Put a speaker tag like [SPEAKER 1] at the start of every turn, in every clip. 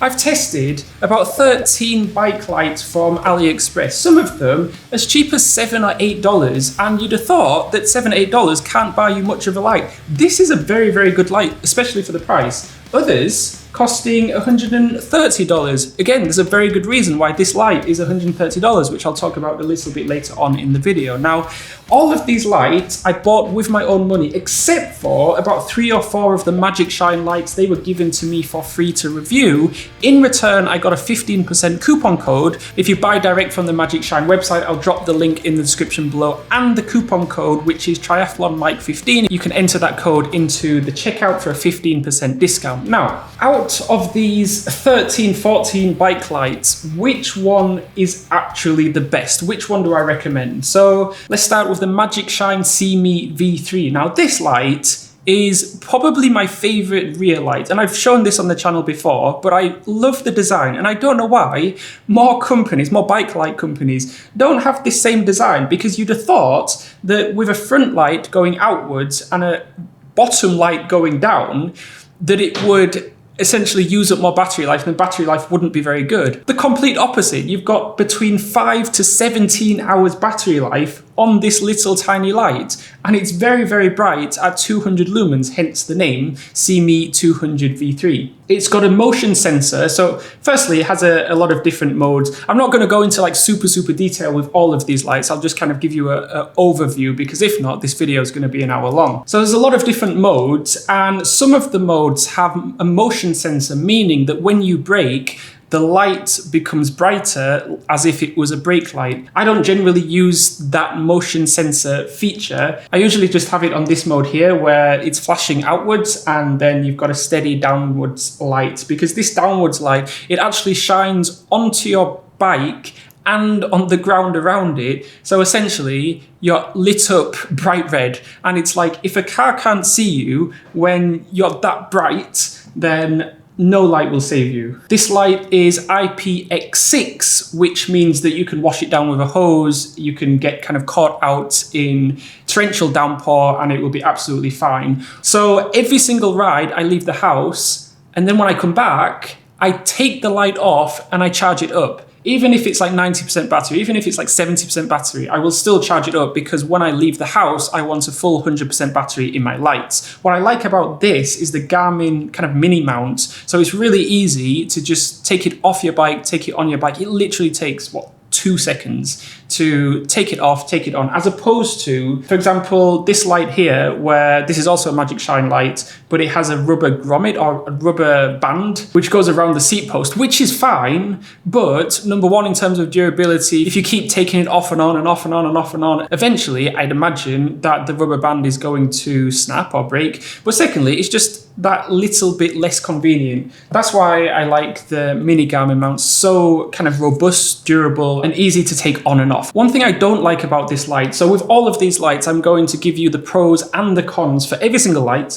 [SPEAKER 1] I've tested about 13 bike lights from AliExpress, some of them as cheap as $7 or $8, and you'd have thought that $7 or $8 can't buy you much of a light. This is a very, very good light, especially for the price. Others costing $130. Again, there's a very good reason why this light is $130, which I'll talk about a little bit later on in the video. Now, all of these lights I bought with my own money, except for about 3 or 4 of the Magicshine lights. They were given to me for free to review. In return, I got a 15% coupon code. If you buy direct from the Magicshine website, I'll drop the link in the description below, and the coupon code, which is triathlonmike15. You can enter that code into the checkout for a 15% discount. Now, out of these 13, 14 bike lights, which one is actually the best? Which one do I recommend? So let's start with the Magicshine SEEMEE V3. Now, this light is probably my favorite rear light, and I've shown this on the channel before, but I love the design, and I don't know why more companies, more bike light companies, don't have this same design, because you'd have thought that with a front light going outwards and a bottom light going down, that it would essentially use up more battery life, and the battery life wouldn't be very good. The complete opposite. You've got between 5 to 17 hours battery life on this little tiny light, and it's very, very bright at 200 lumens, hence the name SEEMEE 200 V3. It's got a motion sensor. So firstly, it has a lot of different modes. I'm not going to go into like super detail with all of these lights. I'll just kind of give you an overview, because if not, this video is going to be an hour long. So there's a lot of different modes, and some of the modes have a motion sensor, meaning that when you brake, the light becomes brighter as if it was a brake light. I don't generally use that motion sensor feature. I usually just have it on this mode here, where it's flashing outwards, and then you've got a steady downwards light, because this downwards light, it actually shines onto your bike and on the ground around it. So essentially, you're lit up bright red. And it's like, if a car can't see you when you're that bright, then no light will save you. This light is IPX6, which means that you can wash it down with a hose, you can get kind of caught out in torrential downpour, and it will be absolutely fine. So every single ride, I leave the house, and then when I come back, I take the light off and I charge it up. Even if it's like 90% battery, even if it's like 70% battery, I will still charge it up, because when I leave the house, I want a full 100% battery in my lights. What I like about this is the Garmin kind of mini mount. So it's really easy to just take it off your bike, take it on your bike. It literally takes, what, 2 seconds to take it off, take it on, as opposed to, for example, this light here, where this is also a Magicshine light, but it has a rubber grommet or a rubber band, which goes around the seat post, which is fine. But number one, in terms of durability, if you keep taking it off and on and off and on and off and on, eventually I'd imagine that the rubber band is going to snap or break. But secondly, it's just that little bit less convenient. That's why I like the mini Garmin mounts, so kind of robust, durable, and easy to take on and off. One thing I don't like about this light, so with all of these lights, I'm going to give you the pros and the cons for every single light.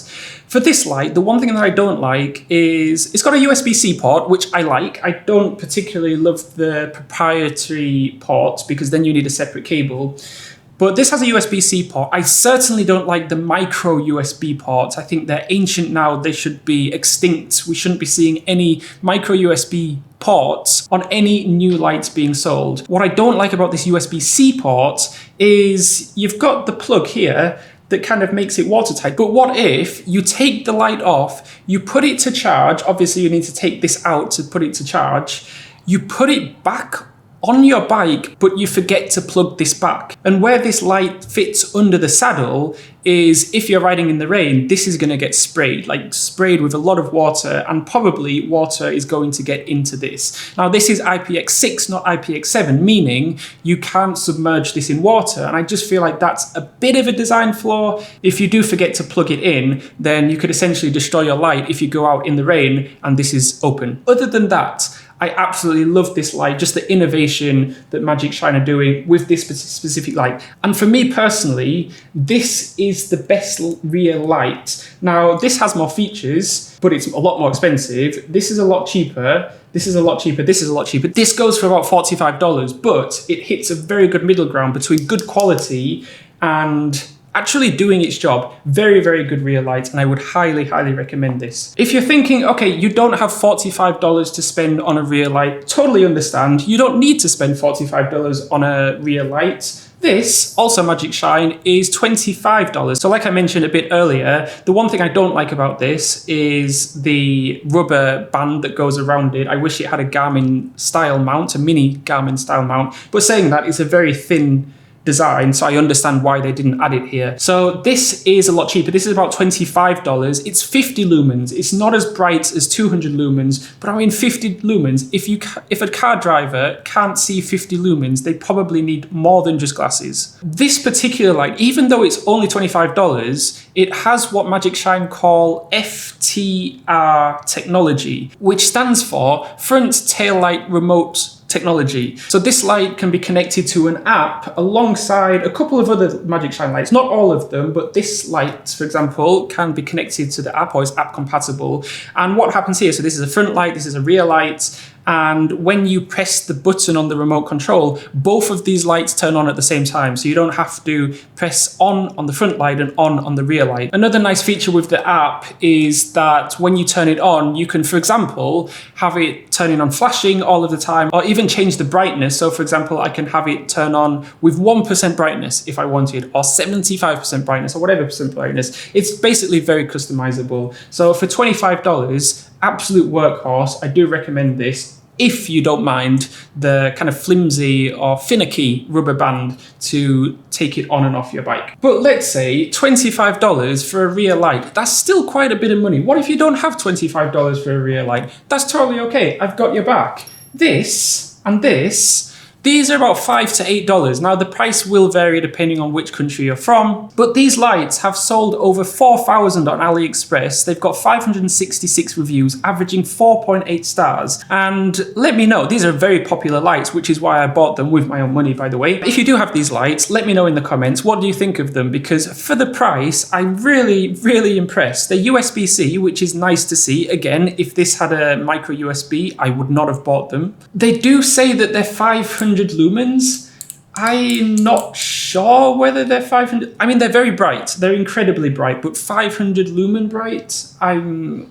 [SPEAKER 1] For this light, the one thing that I don't like is it's got a USB-C port, which I like. I don't particularly love the proprietary ports, because then you need a separate cable. But this has a USB-C port. I certainly don't like the micro USB ports. I think they're ancient now. They should be extinct. We shouldn't be seeing any micro USB ports on any new lights being sold. What I don't like about this USB-C port is you've got the plug here that kind of makes it watertight. But what if you take the light off, you put it to charge, obviously you need to take this out to put it to charge, you put it back on your bike, but you forget to plug this back. And where this light fits under the saddle is, if you're riding in the rain, this is gonna get sprayed, like sprayed with a lot of water, and probably water is going to get into this. Now, this is IPX6, not IPX7, meaning you can't submerge this in water. And I just feel like that's a bit of a design flaw. If you do forget to plug it in, then you could essentially destroy your light if you go out in the rain and this is open. Other than that, I absolutely love this light, just the innovation that Magicshine are doing with this specific light. And for me personally, this is the best rear light. Now, this has more features, but it's a lot more expensive. This is a lot cheaper. This is a lot cheaper. This is a lot cheaper. This goes for about $45, but it hits a very good middle ground between good quality and actually doing its job. Very, very good rear light, and I would highly, highly recommend this. If you're thinking, okay, you don't have $45 to spend on a rear light, totally understand. You don't need to spend $45 on a rear light. This, also Magicshine, is $25. So like I mentioned a bit earlier, the one thing I don't like about this is the rubber band that goes around it. I wish it had a Garmin style mount, a mini Garmin style mount. But saying that, it's a very thin design, so I understand why they didn't add it here. So this is a lot cheaper. This is about $25. It's 50 lumens. It's not as bright as 200 lumens, but I mean 50 lumens. If a car driver can't see 50 lumens, they probably need more than just glasses. This particular light, even though it's only $25, it has what Magicshine call FTR technology, which stands for Front Tail Light Remote technology. So this light can be connected to an app alongside a couple of other Magicshine lights, not all of them, but this light, for example, can be connected to the app or is app compatible. And what happens here, so this is a front light, this is a rear light, and when you press the button on the remote control, both of these lights turn on at the same time. So you don't have to press on the front light and on the rear light. Another nice feature with the app is that when you turn it on, you can, for example, have it turning on flashing all of the time, or even change the brightness. So for example, I can have it turn on with 1% brightness if I wanted, or 75% brightness, or whatever percent brightness. It's basically very customizable. So for $25, absolute workhorse. I do recommend this if you don't mind the kind of flimsy or finicky rubber band to take it on and off your bike. But let's say $25 for a rear light, that's still quite a bit of money. What if you don't have $25 for a rear light? That's totally okay, I've got your back. This and this, these are about $5 to $8. Now the price will vary depending on which country you're from, but these lights have sold over 4,000 on AliExpress. They've got 566 reviews, averaging 4.8 stars. And let me know, these are very popular lights, which is why I bought them with my own money, by the way. If you do have these lights, let me know in the comments, what do you think of them? Because for the price, I'm really, really impressed. They're USB-C, which is nice to see. Again, if this had a micro USB, I would not have bought them. They do say that they're 500 lumens. I'm not sure whether they're 500. I mean, they're very bright. They're incredibly bright, but 500 lumen bright? I don't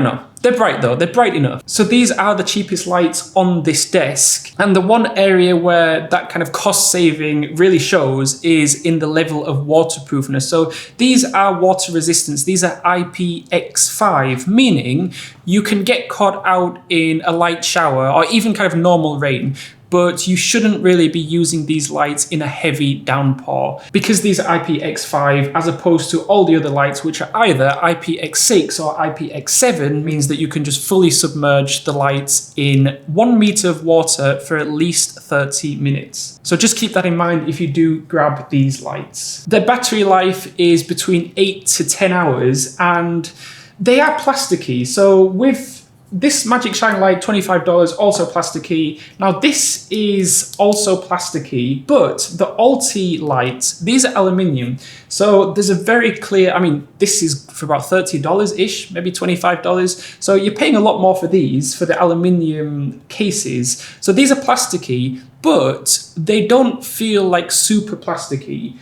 [SPEAKER 1] know. They're bright though, they're bright enough. So these are the cheapest lights on this desk. And the one area where that kind of cost saving really shows is in the level of waterproofness. So these are water resistance. These are IPX5, meaning you can get caught out in a light shower or even kind of normal rain, but you shouldn't really be using these lights in a heavy downpour because these are IPX5 as opposed to all the other lights which are either IPX6 or IPX7, means that you can just fully submerge the lights in 1 meter of water for at least 30 minutes. So just keep that in mind if you do grab these lights. Their battery life is between 8 to 10 hours and they are plasticky. So with this Magicshine light, $25, also plasticky. Now this is also plasticky, but the ALLTY lights, these are aluminium. So there's a very clear, I mean, this is for about $30-ish, maybe $25. So you're paying a lot more for these, for the aluminium cases. So these are plasticky, but they don't feel like super plasticky.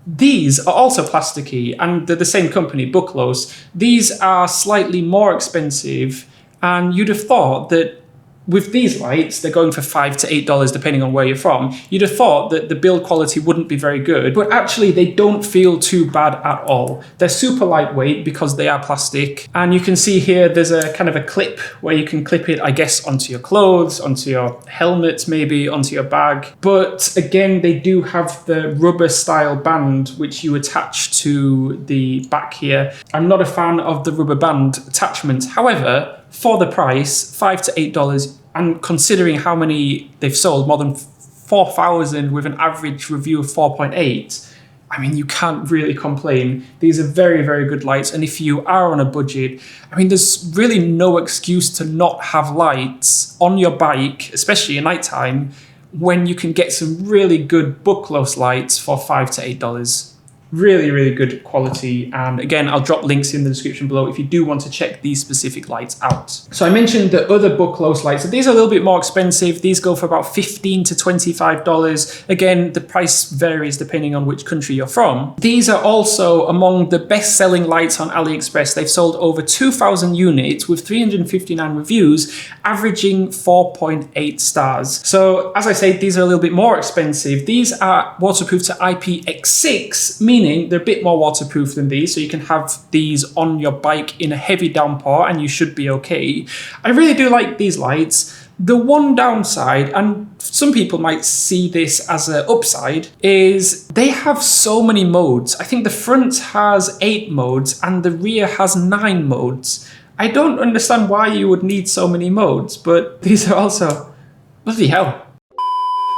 [SPEAKER 1] These are also plasticky, and they're the same company, BUCKLOS. These are slightly more expensive, and you'd have thought that with these lights, they're going for $5 to $8 depending on where you're from. You'd have thought that the build quality wouldn't be very good, but actually they don't feel too bad at all. They're super lightweight because they are plastic. And you can see here, there's a kind of a clip where you can clip it, I guess, onto your clothes, onto your helmet, maybe onto your bag. But again, they do have the rubber style band, which you attach to the back here. I'm not a fan of the rubber band attachment. However, for the price, $5 to $8, and considering how many they've sold, more than 4,000 with an average review of 4.8, I mean, you can't really complain. These are very, very good lights. And if you are on a budget, I mean, there's really no excuse to not have lights on your bike, especially at nighttime, when you can get some really good BUCKLOS lights for $5 to $8. Really, really good quality. And again, I'll drop links in the description below if you do want to check these specific lights out. So I mentioned the other BUCKLOS lights. So these are a little bit more expensive. These go for about $15 to $25. Again, the price varies depending on which country you're from. These are also among the best-selling lights on AliExpress. They've sold over 2,000 units with 359 reviews, averaging 4.8 stars. So as I say, these are a little bit more expensive. These are waterproof to IPX6, meaning they're a bit more waterproof than these, so you can have these on your bike in a heavy downpour and you should be okay. I really do like these lights. The one downside, and some people might see this as an upside, is they have so many modes. I think the front has 8 modes and the rear has 9 modes. I don't understand why you would need so many modes, but these are also, bloody hell.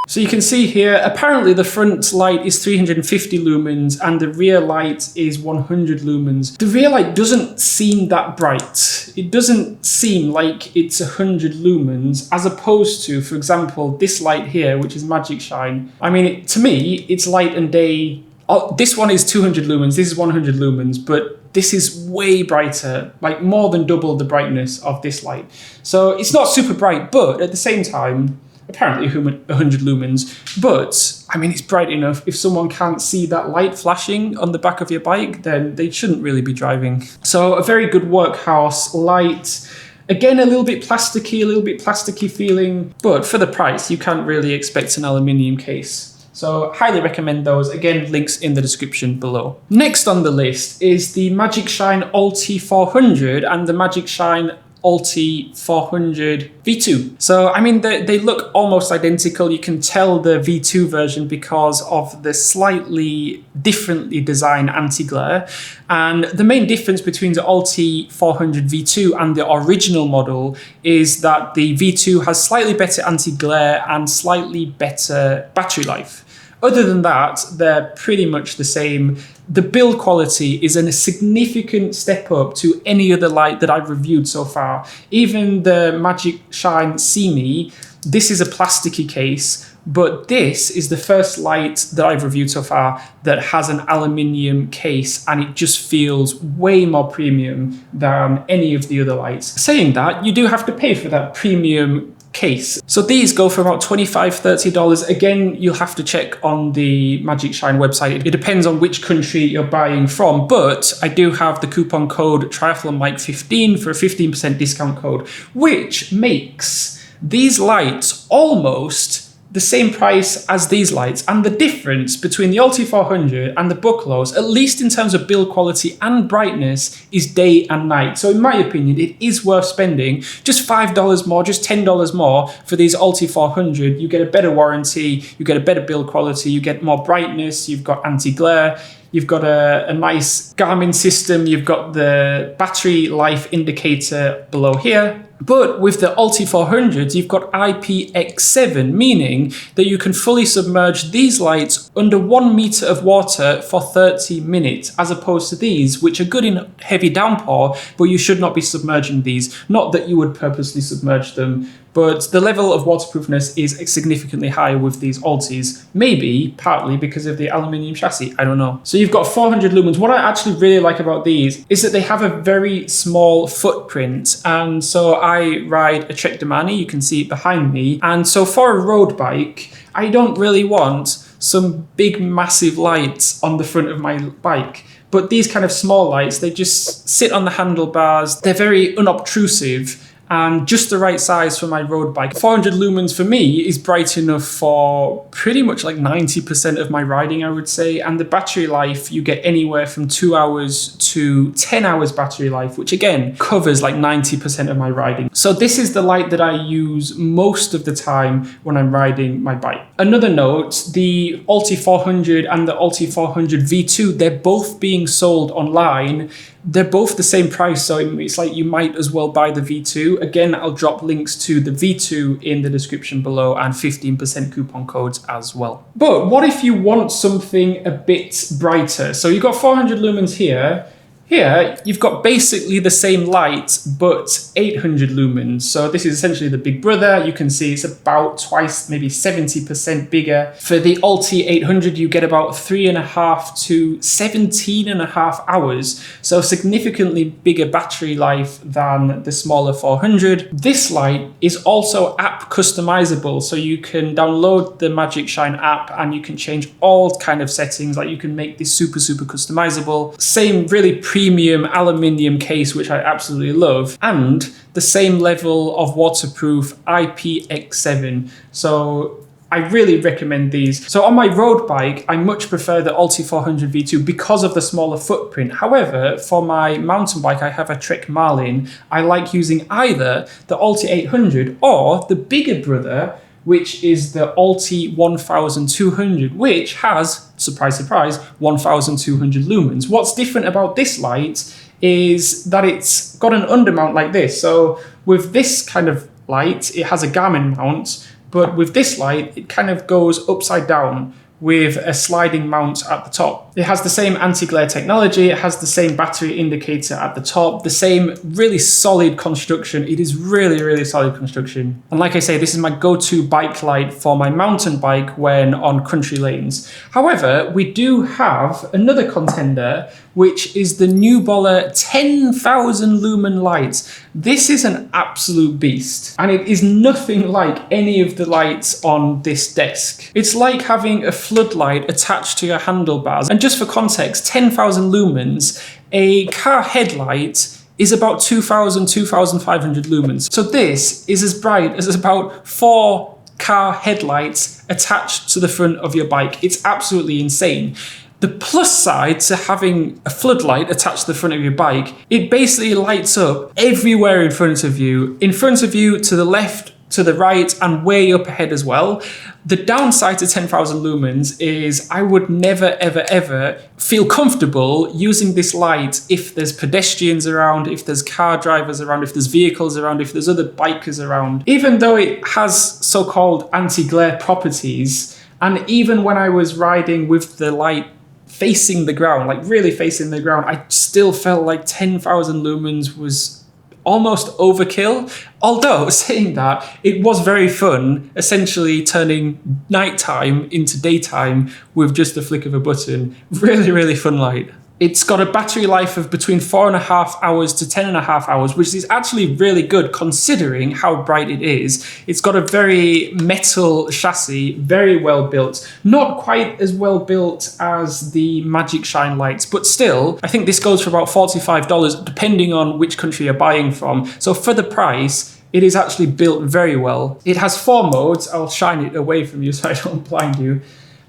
[SPEAKER 1] So you can see here, apparently the front light is 350 lumens and the rear light is 100 lumens. The rear light doesn't seem that bright. It doesn't seem like it's 100 lumens as opposed to, for example, this light here, which is Magicshine. I mean, to me, it's light and day. Oh, this one is 200 lumens, this is 100 lumens, but this is way brighter, like more than double the brightness of this light. So it's not super bright, but at the same time, apparently 100 lumens, but I mean, it's bright enough. If someone can't see that light flashing on the back of your bike, then they shouldn't really be driving. So a very good workhorse light. Again, a little bit plasticky feeling, but for the price, you can't really expect an aluminium case. So highly recommend those. Again, links in the description below. Next on the list is the Magicshine ALLTY 400 and the Magicshine ALLTY 400 V2. So, I mean, they look almost identical. You can tell the V2 version because of the slightly differently designed anti-glare. And the main difference between the ALLTY 400 V2 and the original model is that the V2 has slightly better anti-glare and slightly better battery life. Other than that, they're pretty much the same. The build quality is a significant step up to any other light that I've reviewed so far. Even the Magicshine SEEMEE, this is a plasticky case, but this is the first light that I've reviewed so far that has an aluminium case, and it just feels way more premium than any of the other lights. Saying that, you do have to pay for that premium case. So these go for about $25, $30. Again, you'll have to check on the Magicshine website. It depends on which country you're buying from, but I do have the coupon code triathlonmike15 for a 15% discount code, which makes these lights almost the same price as these lights. And the difference between the ALLTY 400 and the BUCKLOS, at least in terms of build quality and brightness, is day and night. So in my opinion, it is worth spending just $5 more, just $10 more for these ALLTY 400. You get a better warranty, you get a better build quality, you get more brightness, you've got anti-glare, you've got a nice Garmin system, you've got the battery life indicator below here. But with the ALLTY 400, you've got IPX7, meaning that you can fully submerge these lights under 1 meter of water for 30 minutes, as opposed to these, which are good in heavy downpour, but you should not be submerging these. Not that you would purposely submerge them, but the level of waterproofness is significantly higher with these ALLTYs, maybe partly because of the aluminium chassis, I don't know. So you've got 400 lumens. What I actually really like about these is that they have a very small footprint, and so I ride a Trek Domani, you can see it behind me, and so for a road bike, I don't really want some big massive lights on the front of my bike. But these kind of small lights, they just sit on the handlebars, they're very unobtrusive, and just the right size for my road bike. 400 lumens for me is bright enough for pretty much like 90% of my riding, I would say. And the battery life, you get anywhere from 2 hours to 10 hours battery life, which again covers like 90% of my riding. So this is the light that I use most of the time when I'm riding my bike. Another note, the ALLTY 400 and the ALLTY 400 V2, they're both being sold online. They're both the same price, so it's like you might as well buy the V2. Again, I'll drop links to the V2 in the description below and 15% coupon codes as well. But what if you want something a bit brighter? So you've got 400 lumens here. Here, you've got basically the same light, but 800 lumens. So this is essentially the big brother. You can see it's about twice, maybe 70% bigger. For the ALLTY 800, you get about 3.5 to 17.5 hours. So significantly bigger battery life than the smaller 400. This light is also app customizable. So you can download the Magicshine app and you can change all kind of settings. Like you can make this super customizable. Same really premium aluminium case, which I absolutely love, and the same level of waterproof IPX7. So I really recommend these. So on my road bike, I much prefer the ALLTY 400 V2 because of the smaller footprint. However, for my mountain bike, I have a Trek Marlin. I like using either the ALLTY 800 or the bigger brother, which is the ALLTY 1200, which has, surprise, surprise, 1200 lumens. What's different about this light is that it's got an undermount like this. So with this kind of light, it has a Garmin mount, but with this light, it kind of goes upside down with a sliding mount at the top. It has the same anti-glare technology, it has the same battery indicator at the top, the same really solid construction. It is really solid construction. And like I say, this is my go-to bike light for my mountain bike when on country lanes. However, we do have another contender, which is the NEWBOLER 10,000 lumen light. This is an absolute beast, and it is nothing like any of the lights on this desk. It's like having a floodlight attached to your handlebars. And just for context, 10,000 lumens, a car headlight is about 2,500 lumens. So this is as bright as about 4 car headlights attached to the front of your bike. It's absolutely insane. The plus side to having a floodlight attached to the front of your bike, it basically lights up everywhere in front of you, to the left, to the right, and way up ahead as well. The downside to 10,000 lumens is I would never, ever feel comfortable using this light if there's pedestrians around, if there's car drivers around, if there's vehicles around, if there's other bikers around. Even though it has so-called anti-glare properties, and even when I was riding with the light facing the ground, like really facing the ground, I still felt like 10,000 lumens was almost overkill. Although saying that, it was very fun, essentially turning nighttime into daytime with just the flick of a button. Really fun light. It's got a battery life of between 4.5 hours to 10.5 hours, which is actually really good considering how bright it is. It's got a very metal chassis, very well built. Not quite as well built as the Magicshine lights, but still, I think this goes for about $45 depending on which country you're buying from. So for the price, it is actually built very well. It has 4 modes. I'll shine it away from you so I don't blind you.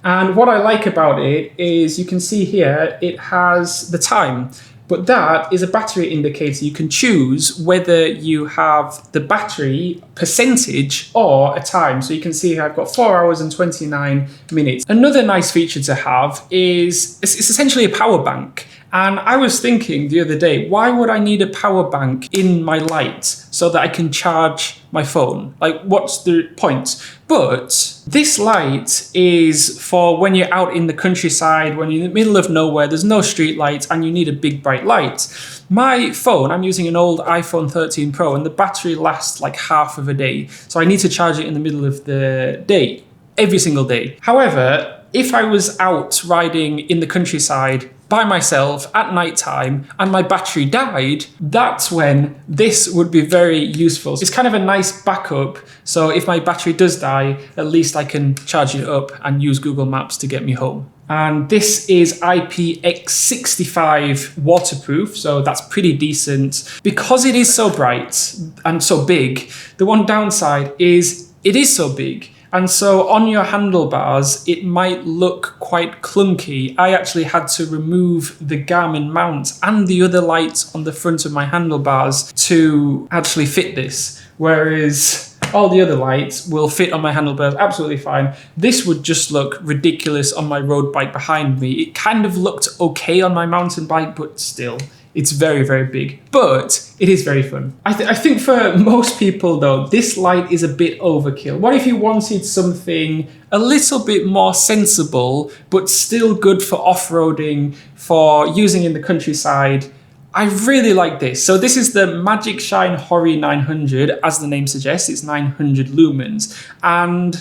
[SPEAKER 1] And what I like about it is you can see here, it has the time, but that is a battery indicator. You can choose whether you have the battery percentage or a time. So you can see here I've got 4 hours and 29 minutes. Another nice feature to have is it's essentially a power bank. And I was thinking the other day, why would I need a power bank in my light so that I can charge my phone? Like, what's the point? But this light is for when you're out in the countryside, when you're in the middle of nowhere, there's no street lights and you need a big bright light. My phone, I'm using an old iPhone 13 Pro and the battery lasts like half of a day. So I need to charge it in the middle of the day, every single day. However, if I was out riding in the countryside by myself at night time and my battery died, that's when this would be very useful. It's kind of a nice backup. So if my battery does die, at least I can charge it up and use Google Maps to get me home. And this is IPX65 waterproof, so that's pretty decent. Because it is so bright and so big, the one downside is it is so big. And so on your handlebars, it might look quite clunky. I actually had to remove the Garmin mount and the other lights on the front of my handlebars to actually fit this. Whereas all the other lights will fit on my handlebars absolutely fine. This would just look ridiculous on my road bike behind me. It kind of looked okay on my mountain bike, but still, it's very big, but it is very fun. I think for most people though, this light is a bit overkill. What if you wanted something a little bit more sensible, but still good for off-roading, for using in the countryside, I really like this. So this is the Magicshine HORI 900, as the name suggests, it's 900 lumens. And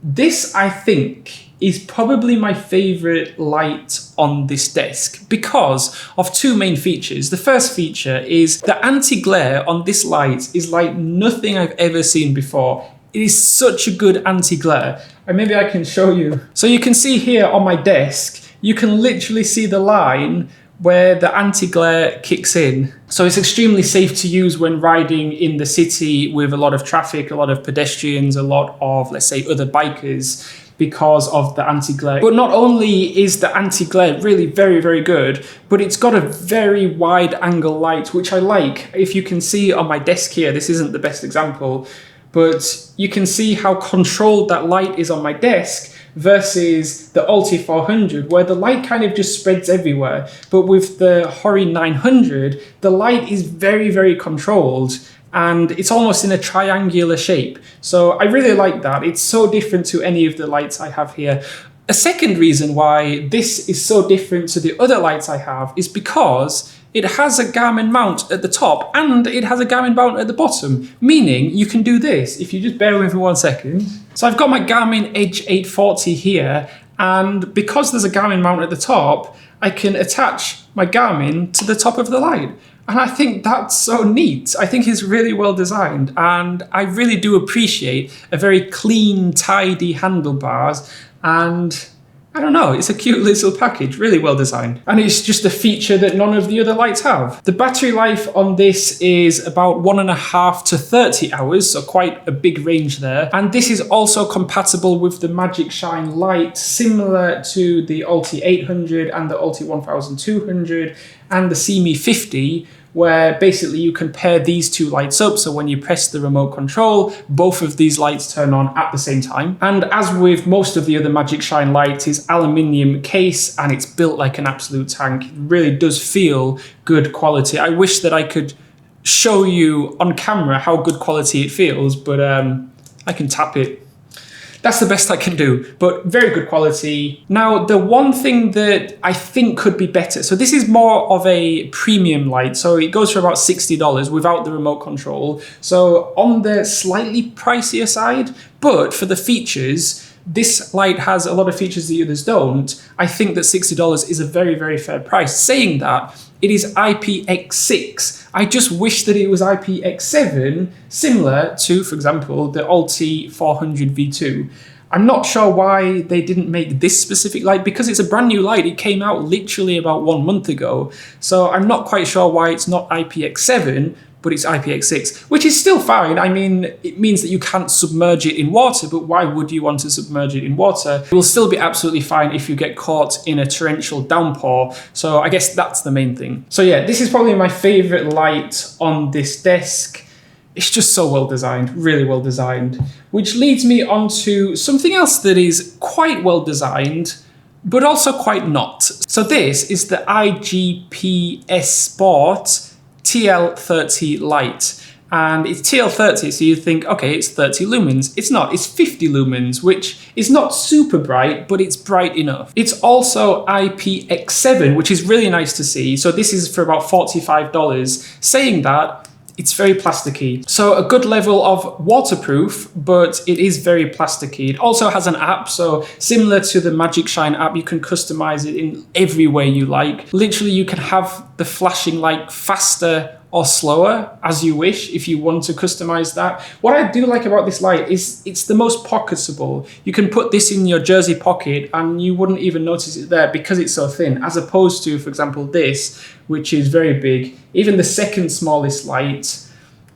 [SPEAKER 1] this, I think, is probably my favorite light on this desk because of two main features. The first feature is the anti-glare on this light is like nothing I've ever seen before. It is such a good anti-glare. And maybe I can show you. So you can see here on my desk, you can literally see the line where the anti-glare kicks in. So it's extremely safe to use when riding in the city with a lot of traffic, a lot of pedestrians, a lot of, let's say, other bikers, because of the anti-glare. But not only is the anti-glare really very, very good, but it's got a very wide angle light, which I like. If you can see on my desk here, this isn't the best example, but you can see how controlled that light is on my desk versus the ALLTY 400, where the light kind of just spreads everywhere. But with the HORI 900, the light is very, very controlled, and it's almost in a triangular shape. So I really like that. It's so different to any of the lights I have here. A second reason why this is so different to the other lights I have is because it has a Garmin mount at the top and it has a Garmin mount at the bottom, meaning you can do this. If you just bear with me 1 second. So I've got my Garmin Edge 840 here, and because there's a Garmin mount at the top, I can attach my Garmin to the top of the light. And I think that's so neat. I think it's really well designed, and I really do appreciate a very clean, tidy handlebars, and I don't know, it's a cute little package, really well designed. And it's just a feature that none of the other lights have. The battery life on this is about 1.5 to 30 hours, so quite a big range there. And this is also compatible with the Magicshine light, similar to the ALLTY 800 and the ALLTY 1200 and the SEEMEE 50, where basically you can pair these two lights up. So when you press the remote control, both of these lights turn on at the same time. And as with most of the other Magicshine lights, it's aluminium case and it's built like an absolute tank. It really does feel good quality. I wish that I could show you on camera how good quality it feels, but I can tap it. That's the best I can do, but very good quality. Now, the one thing that I think could be better, so this is more of a premium light, so it goes for about $60 without the remote control. So on the slightly pricier side, but for the features, this light has a lot of features the others don't. I think that $60 is a very, very fair price. Saying that, it is IPX6. I just wish that it was IPX7, similar to, for example, the ALLTY 400 V2. I'm not sure why they didn't make this specific light, because it's a brand new light. It came out literally about 1 month ago. So I'm not quite sure why it's not IPX7, but it's IPX6, which is still fine. I mean, it means that you can't submerge it in water, but why would you want to submerge it in water? It will still be absolutely fine if you get caught in a torrential downpour. So I guess that's the main thing. So yeah, this is probably my favorite light on this desk. It's just so well designed, really well designed, which leads me on to something else that is quite well designed, but also quite not. So this is the iGPSPORT TL30 light, and it's TL30, so you think, okay, it's 30 lumens. It's not, it's 50 lumens, which is not super bright, but it's bright enough. It's also IPX7, which is really nice to see. So this is for about $45. Saying that, it's very plasticky. So a good level of waterproof, but it is very plasticky. It also has an app, so similar to the Magicshine app, you can customize it in every way you like. Literally, you can have the flashing light faster or slower as you wish if you want to customize that. What I do like about this light is it's the most pocketable. You can put this in your jersey pocket and you wouldn't even notice it there because it's so thin, as opposed to, for example, this, which is very big. Even the second smallest light,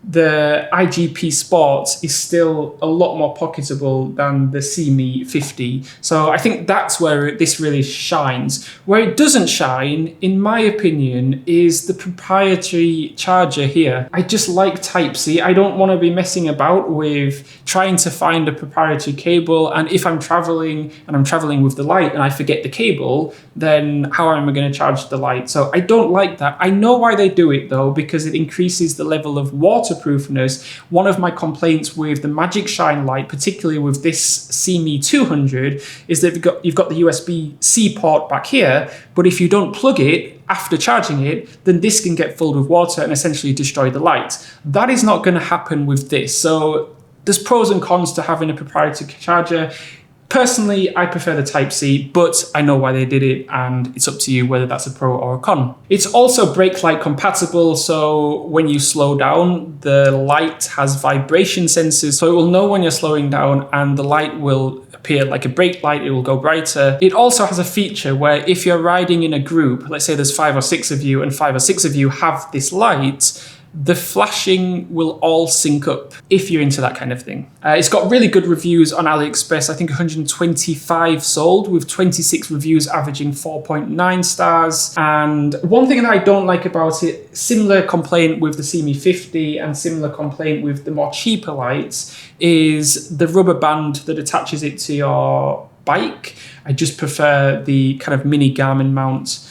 [SPEAKER 1] the iGPSPORT, is still a lot more pocketable than the SEEMEE 50. So I think that's where this really shines. Where it doesn't shine, in my opinion, is the proprietary charger here. I just like Type-C. I don't want to be messing about with trying to find a proprietary cable. And if I'm traveling and I'm traveling with the light and I forget the cable, then how am I going to charge the light? So I don't like that. I know why they do it though, because it increases the level of waterproofness. One of my complaints with the Magicshine light, particularly with this SEEMEE 200, is that you've got the USB-C port back here, but if you don't plug it, after charging it, then this can get filled with water and essentially destroy the light. That is not going to happen with this. So there's pros and cons to having a proprietary charger. Personally, I prefer the Type-C, but I know why they did it, and it's up to you whether that's a pro or a con. It's also brake light compatible, so when you slow down, the light has vibration sensors, so it will know when you're slowing down, and the light will appear like a brake light, it will go brighter. It also has a feature where if you're riding in a group, let's say there's 5 or 6 of you, and 5 or 6 of you have this light, the flashing will all sync up if you're into that kind of thing. It's got really good reviews on AliExpress. I think 125 sold with 26 reviews averaging 4.9 stars. And one thing that I don't like about it, similar complaint with the SEEMEE 50 and similar complaint with the more cheaper lights, is the rubber band that attaches it to your bike. I just prefer the kind of mini Garmin mount,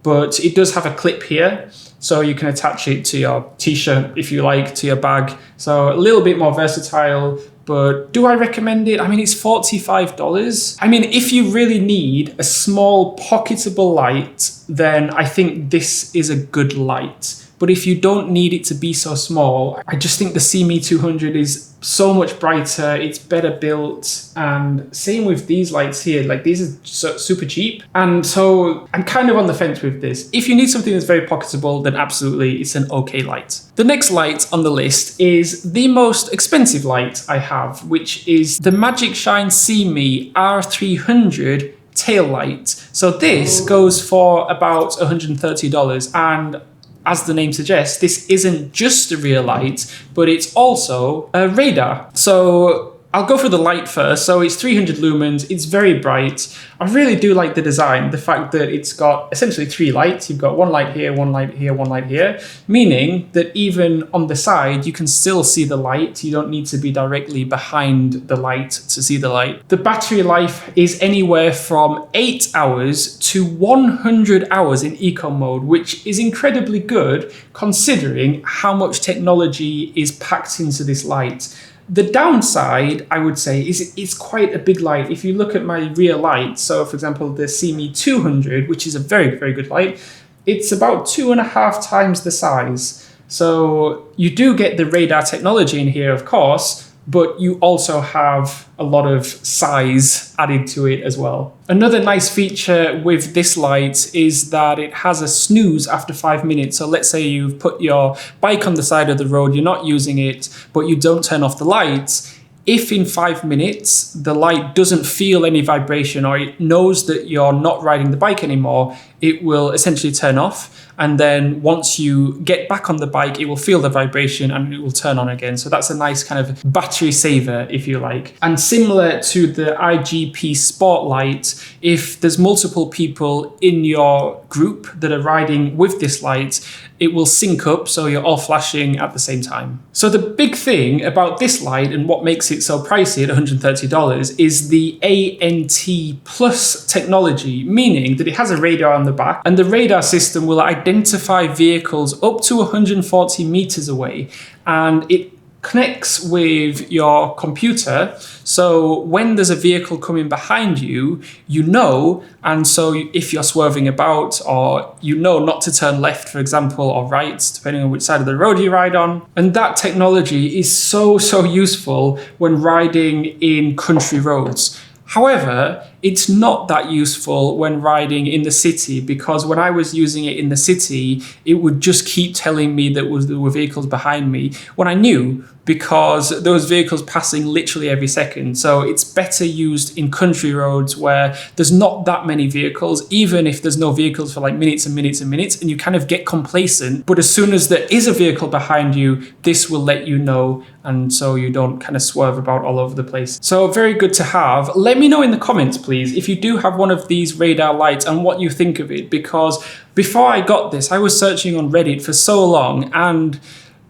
[SPEAKER 1] but it does have a clip here. So you can attach it to your t-shirt, if you like, to your bag. So a little bit more versatile, but do I recommend it? I mean, it's $45. I mean, if you really need a small pocketable light, then I think this is a good light. But if you don't need it to be so small, I just think the SEEMEE 200 is so much brighter, it's better built, and same with these lights here, like these are super cheap. And so I'm kind of on the fence with this. If you need something that's very pocketable, then absolutely it's an okay light. The next light on the list is the most expensive light I have, which is the Magicshine SEEMEE R300 tail light. So this goes for about $130, and as the name suggests, this isn't just a rear light, but it's also a radar. So I'll go for the light first. So it's 300 lumens, it's very bright. I really do like the design, the fact that it's got essentially 3 lights. You've got one light here, one light here, one light here, meaning that even on the side, you can still see the light. You don't need to be directly behind the light to see the light. The battery life is anywhere from 8 hours to 100 hours in eco mode, which is incredibly good considering how much technology is packed into this light. The downside, I would say, is it's quite a big light. If you look at my rear light, so for example, the SEEMEE 200, which is a very, very good light, it's about 2.5 times the size. So you do get the radar technology in here, of course, but you also have a lot of size added to it as well. Another nice feature with this light is that it has a snooze after 5 minutes. So let's say you've put your bike on the side of the road, you're not using it, but you don't turn off the lights. If in 5 minutes the light doesn't feel any vibration, or it knows that you're not riding the bike anymore, it will essentially turn off. And then once you get back on the bike, it will feel the vibration and it will turn on again. So that's a nice kind of battery saver, if you like. And similar to the iGPSPORT light, if there's multiple people in your group that are riding with this light, it will sync up so you're all flashing at the same time. So the big thing about this light and what makes it so pricey at $130 is the ANT Plus technology, meaning that it has a radar on the back, and the radar system will identify vehicles up to 140 meters away, and it connects with your computer. So when there's a vehicle coming behind you, you know, and so if you're swerving about, or you know not to turn left, for example, or right, depending on which side of the road you ride on. And that technology is so useful when riding in country roads. However, it's not that useful when riding in the city, because when I was using it in the city, it would just keep telling me that there were vehicles behind me when I knew, because there was vehicles passing literally every second. So it's better used in country roads where there's not that many vehicles, even if there's no vehicles for like minutes and minutes and minutes, and you kind of get complacent. But as soon as there is a vehicle behind you, this will let you know, and so you don't kind of swerve about all over the place. So very good to have. Let me know in the comments, please, if you do have one of these radar lights and what you think of it, because before I got this, I was searching on Reddit for so long, and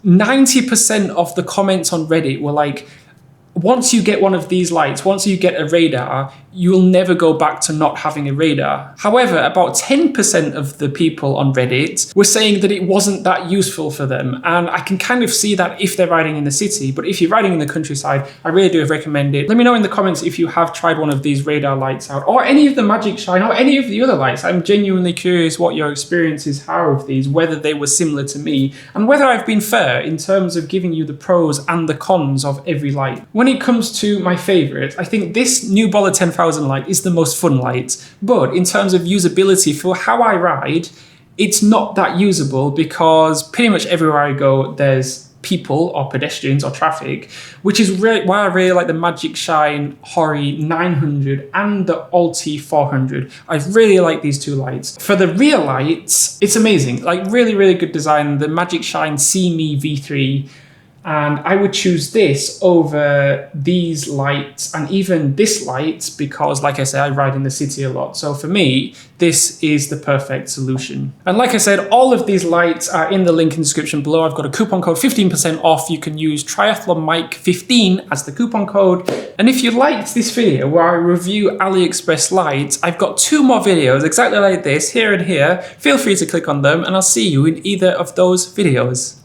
[SPEAKER 1] 90% of the comments on Reddit were like, once you get one of these lights, once you get a radar, you'll never go back to not having a radar. However, about 10% of the people on Reddit were saying that it wasn't that useful for them. And I can kind of see that if they're riding in the city, but if you're riding in the countryside, I really do recommend it. Let me know in the comments if you have tried one of these radar lights out, or any of the Magicshine, or any of the other lights. I'm genuinely curious what your experiences are of these, whether they were similar to me, and whether I've been fair in terms of giving you the pros and the cons of every light. When it comes to my favorite, I think this NEWBOLER 10,000 light is the most fun light, but in terms of usability for how I ride, it's not that usable because pretty much everywhere I go, there's people or pedestrians or traffic, which is really why I really like the Magicshine HORI 900 and the ALLTY 400. I really like these two lights. For the rear lights, it's amazing, like really, really good design. The Magicshine SEEMEE V3, and I would choose this over these lights and even this light because, like I said, I ride in the city a lot. So for me, this is the perfect solution. And like I said, all of these lights are in the link in the description below. I've got a coupon code 15% off. You can use triathlonmike15 as the coupon code. And if you liked this video where I review AliExpress lights, I've got 2 more videos exactly like this, here and here. Feel free to click on them and I'll see you in either of those videos.